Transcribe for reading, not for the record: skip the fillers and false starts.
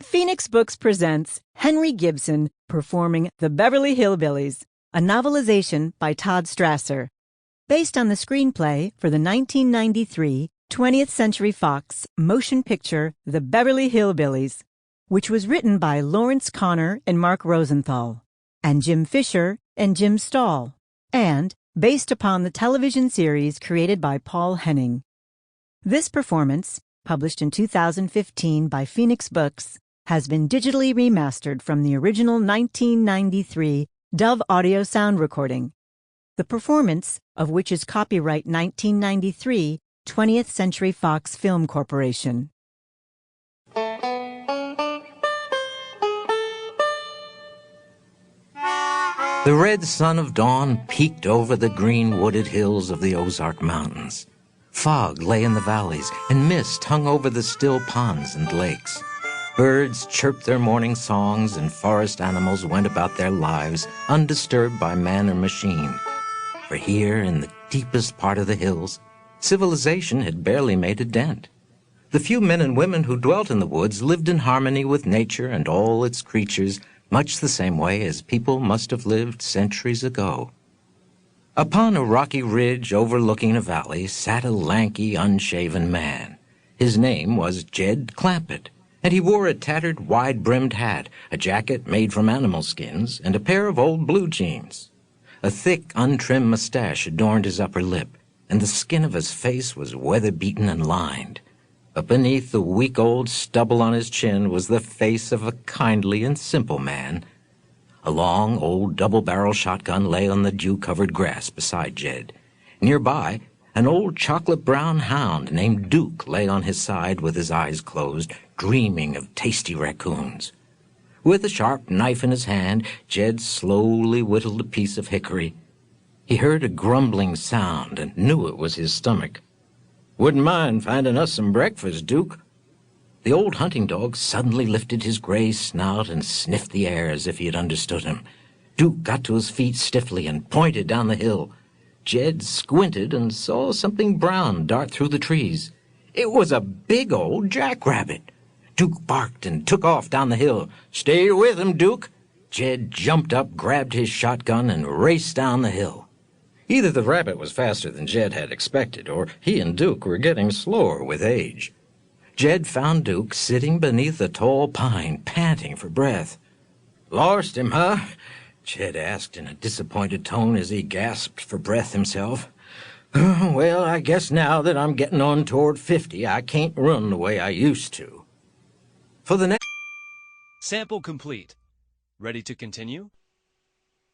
Phoenix Books presents Henry Gibson performing The Beverly Hillbillies, a novelization by Todd Strasser, based on the screenplay for the 1993 20th Century Fox motion picture The Beverly Hillbillies, which was written by Lawrence Connor and Mark Rosenthal, and Jim Fisher and Jim Stahl, and based upon the television series created by Paul Henning. This performance, published in 2015 by Phoenix Books, has been digitally remastered from the original 1993 Dove audio sound recording, the performance of which is copyright 1993 20th Century Fox Film Corporation. The red sun of dawn peeked over the green wooded hills of the Ozark Mountains. Fog lay in the valleys, and mist hung over the still ponds and lakes. Birds chirped their morning songs, and forest animals went about their lives undisturbed by man or machine. For here, in the deepest part of the hills, civilization had barely made a dent. The few men and women who dwelt in the woods lived in harmony with nature and all its creatures, much the same way as people must have lived centuries ago. Upon a rocky ridge overlooking a valley sat a lanky, unshaven man. His name was Jed Clampett, and he wore a tattered, wide-brimmed hat, a jacket made from animal skins, and a pair of old blue jeans. A thick, untrimmed mustache adorned his upper lip, and the skin of his face was weather-beaten and lined. But beneath the weak old stubble on his chin was the face of a kindly and simple man. A long, old double-barrel shotgun lay on the dew-covered grass beside Jed. Nearby, an old chocolate-brown hound named Duke lay on his side with his eyes closed, dreaming of tasty raccoons. With a sharp knife in his hand, Jed slowly whittled a piece of hickory. He heard a grumbling sound and knew it was his stomach. "Wouldn't mind finding us some breakfast, Duke." The old hunting dog suddenly lifted his gray snout and sniffed the air as if he had understood him. Duke got to his feet stiffly and pointed down the hill. Jed squinted and saw something brown dart through the trees. It was a big old jackrabbit. Duke barked and took off down the hill. "Stay with him, Duke." Jed jumped up, grabbed his shotgun, and raced down the hill. Either the rabbit was faster than Jed had expected, or he and Duke were getting slower with age. Jed found Duke sitting beneath a tall pine, panting for breath. "Lost him, huh?" Jed asked in a disappointed tone as he gasped for breath himself. "Well, I guess now that I'm getting on toward 50, I can't run the way I used to." For the next... Sample complete. Ready to continue?